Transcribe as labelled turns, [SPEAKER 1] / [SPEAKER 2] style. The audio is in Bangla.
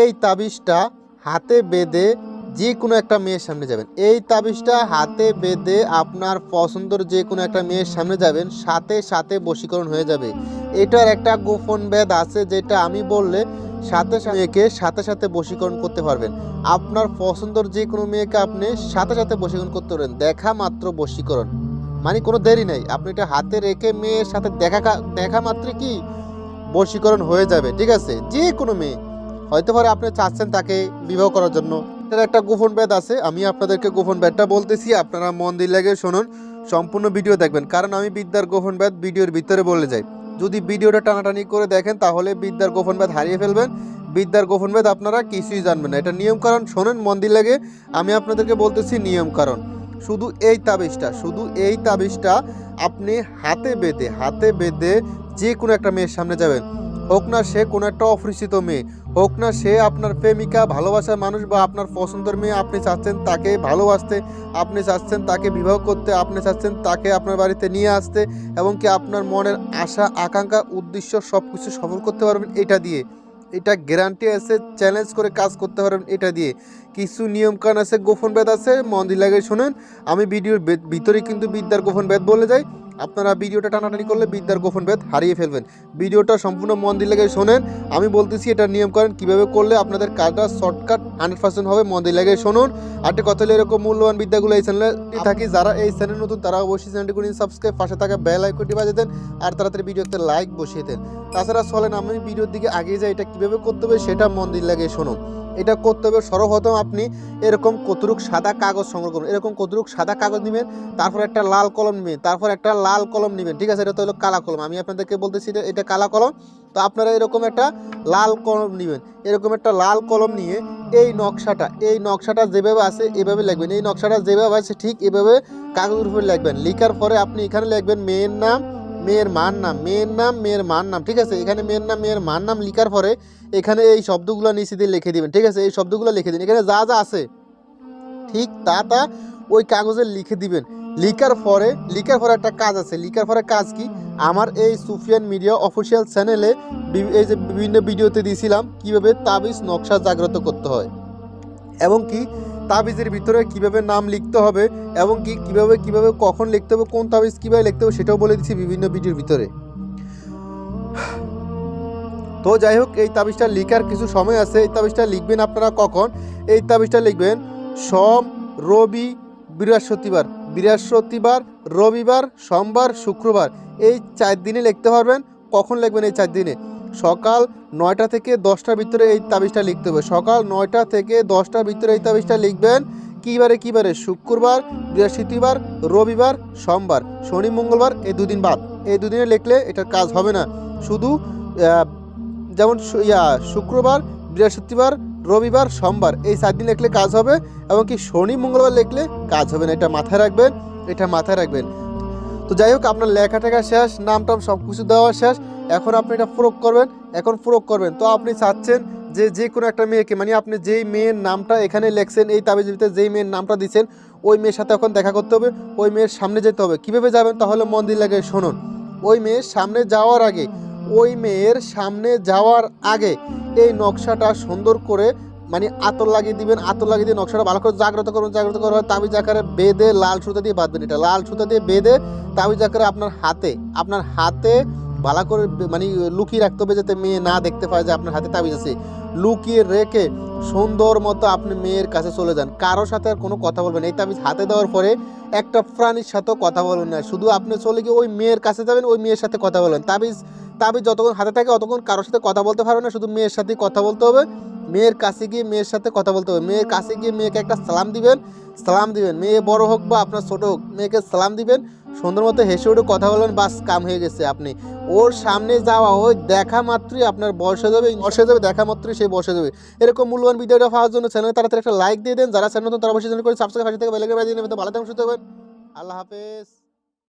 [SPEAKER 1] এই তাবিজটা হাতে বেঁধে যে কোনো একটা মেয়ের সামনে যাবেন। এই তাবিজটা হাতে বেঁধে আপনার পছন্দের যে কোনো একটা মেয়ের সামনে যাবেন, সাথে সাথে বশীকরণ হয়ে যাবে। এটার একটা গোপন ভেদ আছে, যেটা আমি বললে সাথে মেয়েকে সাথে সাথে বশীকরণ করতে পারবেন। আপনার পছন্দের যে কোনো মেয়েকে আপনি সাথে সাথে বশীকরণ করতে পারবেন, দেখা মাত্র বশীকরণ। মানে কোনো দেরি নেই, আপনি এটা হাতে রেখে মেয়ের সাথে দেখা মাত্র কি বশীকরণ হয়ে যাবে। ঠিক আছে, যে কোনো মেয়ে হয়তো পারে আপনি চাচ্ছেন তাকে বিবাহ করার জন্য, এটার একটা গোপন ভেদ আছে। আমি আপনাদেরকে গোপন ভেদটা বলতেছি, আপনারা মন দিয়ে লাগে শুনুন, সম্পূর্ণ ভিডিও দেখবেন, কারণ আমি বিদ্যার গোপন ভেদ ভিডিওর ভিতরে বলে যাই। যদি ভিডিওটা টানাটানি করে দেখেন তাহলে বিদ্যার গোপন ভেদ হারিয়ে ফেলবেন, বিদ্যার গোপন ভেদ আপনারা কিছুই জানবেন না। এটা নিয়ম কারণ শোনেন মন দিয়ে লাগে, আমি আপনাদেরকে বলতেছি নিয়ম কারণ। শুধু এই তাবিজটা আপনি হাতে বেঁধে যে কোনো একটা মেয়ের সামনে যাবেন, হোক না সে কোনো একটা অপরিচিত মেয়ে, হোক না সে আপনার প্রেমিকা, ভালোবাসার মানুষ, বা আপনার পছন্দের মেয়ে, আপনি চাচ্ছেন তাকে ভালোবাসতে, আপনি চাচ্ছেন তাকে বিবাহ করতে, আপনি চাচ্ছেন তাকে আপনার বাড়িতে নিয়ে আসতে, এবং কি আপনার মনের আশা আকাঙ্ক্ষা উদ্দেশ্য সব কিছু সফল করতে পারবেন এটা দিয়ে। এটা গ্যারান্টি আছে, চ্যালেঞ্জ করে কাজ করতে পারবেন এটা দিয়ে। কিছু নিয়মকানুন আছে, গোপন ভেদ আছে, মন দিয়ে লাগে শোনেন। আমি ভিডিওর ভিতরে কিন্তু বিদ্যার গোপন ভেদ বলে যাই, আপনারা ভিডিওটা টানাটানি করলে বিদ্যার গোপন ভেদ হারিয়ে ফেলবেন। ভিডিওটা সম্পূর্ণ মন দিয়ে লাগে শোনেন, আমি বলতেছি এটা নিয়ম করেন কীভাবে করলে আপনাদের কাজটা শর্টকাট 100% হবে। মন দিয়ে লাগে শুনুন। আরেকটা কথা হলো, এরকম মূল্যবান বিদ্যাগুলো এই চ্যানেলে থাকি, যারা এই চ্যানেল নতুন তারা অবশ্যই চ্যানেলটি করে সাবস্ক্রাইব, পাশে থাকা বেল আইকনটি বাজিয়ে দেন, আর তাড়াতাড়ি ভিডিওতে লাইক বসিয়ে দেন। তাছাড়া চলেন আমি ভিডিওর দিকে আগিয়ে যাই, এটা কীভাবে করতে হবে সেটা মন দিয়ে লাগে শুনুন। এটা করতে হবে, সর্বপ্রথম আপনি এরকম কতটুক সাদা কাগজ সংগ্রহ করুন, এরকম কতটুক সাদা কাগজ নেবেন, তারপর একটা লাল কলম নেবেন, তারপর একটা লাল কলম নেবেন। ঠিক আছে, এটা তো হলো কালা কলম, আমি আপনাদেরকে বলতেছি এটা কালা কলম। তো আপনারা এরকম একটা লাল কলম নেবেন, এরকম একটা লাল কলম নিয়ে এই নকশাটা যেভাবে আছে এভাবে লিখবেন, এই নকশাটা যেভাবে আছে ঠিক এভাবে কাগজের উপরে লিখবেন। লিখার পরে আপনি এখানে লিখবেন মেয়ের নাম, মেয়ের মার নাম, মেয়ের মার নাম। ঠিক আছে, এখানে মেয়ের নাম, মেয়ের মার নাম লিখার পরে এখানে এই শব্দগুলো নিচে দিয়ে লিখে দিবেন। ঠিক আছে, এই শব্দগুলো লিখে দিন, এখানে যা যা আছে ঠিক তা ওই কাগজে লিখে দিবেন। লিখার পরে একটা কাজ আছে, লিখার পরে কাজ কি, আমার এই সুফিয়ান মিডিয়া অফিসিয়াল চ্যানেলে এই যে বিভিন্ন ভিডিওতে দিয়েছিলাম কিভাবে তাবিজ নকশা জাগ্রত করতে হয়, এবং কি তাবিজের ভিতরে কিভাবে নাম লিখতে হবে, এবং কি কিভাবে কখন লিখতে হবে, কোন তাবিজ কিভাবে লিখতে হবে সেটাও বলে দিচ্ছি বিভিন্ন ভিডিওর ভিতরে। তো যাই হোক, এই তাবিজটা লিখার কিছু সময় আছে। এই তাবিজটা লিখবেন আপনারা কখন, এই তাবিজটা লিখবেন সোম, রবি, বৃহস্পতিবার, রবিবার, সোমবার, শুক্রবার, এই 4 দিনে লিখতে পারবেন। কখন লিখবেন এই 4 দিনে? সকাল 9টা থেকে 10টার ভিতরে এই তাবিজটা লিখতে হবে। সকাল 9টা থেকে 10টার ভিতরে এই তাবিজটা লিখবেন। কিবারে? শুক্রবার, বৃহস্পতিবার, রবিবার, সোমবার, শনি, মঙ্গলবার, এই 2 দিন বাদ। এই 2 দিনে লিখলে এটার কাজ হবে না। শুধু যেমন শুক্রবার, বৃহস্পতিবার, রবিবার, সোমবার, এই 4 দিন লিখলে কাজ হবে, এবং কি শনি মঙ্গলবার লিখলে কাজ হবে না। এটা মাথায় রাখবেন। তো যাই হোক, আপনার লেখা টেখা শেষ, নাম টাম সব কিছু দেওয়া শেষ, এখন আপনি এটা প্রয়োগ করবেন। তো আপনি চাচ্ছেন যে কোনো একটা মেয়েকে, মানে আপনি যেই মেয়ের নামটা এখানে লেখছেন, এই তাবিজের ভিতরে যেই মেয়ের নামটা দিচ্ছেন, ওই মেয়ের সাথে এখন দেখা করতে হবে, ওই মেয়ের সামনে যেতে হবে। কীভাবে যাবেন তাহলে মন দিয়ে লাগে শুনুন। ওই মেয়ের সামনে যাওয়ার আগে এই নকশাটা সুন্দর করে, মানে আতর লাগিয়ে দিবেন, আতর লাগিয়ে দিয়ে নকশাটা ভালো করে জাগ্রত করার তাবিজ আকারে বেঁধে লাল সুতা দিয়ে বাঁধবেন। এটা লাল সুতা দিয়ে বেঁধে তাবিজ আকারে আপনার হাতে ভালো করে মানে লুকিয়ে রাখতে হবে, যাতে মেয়ে না দেখতে পায় যে আপনার হাতে তাবিজ আছে। লুকিয়ে রেখে সুন্দর মতো আপনি মেয়ের কাছে চলে যান, কারোর সাথে আর কোনো কথা বলবেন। এই তাবিজ হাতে দেওয়ার পরে একটা প্রাণীর সাথেও কথা বলবেন না, শুধু আপনি চলে গিয়ে ওই মেয়ের কাছে যাবেন, ওই মেয়ের সাথে কথা বলবেন। তাবিজ যতক্ষণ হাতে থাকে অতক্ষণ কারোর সাথে কথা বলতে পারবেন না, শুধু মেয়ের সাথেই কথা বলতে হবে। মেয়ের কাছে গিয়ে মেয়ের সাথে কথা বলতে হবে। মেয়ের কাছে গিয়ে মেয়েকে একটা সালাম দিবেন। মেয়ে বড় হোক বা আপনার ছোট হোক, মেয়েকে সালাম দিবেন, সুন্দর মতো হেসে উঠে কথা বলবেন, বাস কাম হয়ে গেছে। আপনি ওর সামনে যাওয়া, ওই দেখা মাত্রই আপনার বয়স হয়ে যাবে, দেখা মাত্রই সেই বয়স হয়ে যাবে। এরকম মূল্যবান ভিডিওটা পাওয়ার জন্য চ্যানেলে তাড়াতাড়ি একটা লাইক দিয়ে দেন, যারা চ্যানেল নতুন তারা অবশ্যই চ্যানেল করে সাবস্ক্রাইব, পাশে থেকে বেল আইকন বাজিয়ে নেবেন। ভালো থাকুন, সুস্থ থাকবেন, আল্লাহ হাফেজ।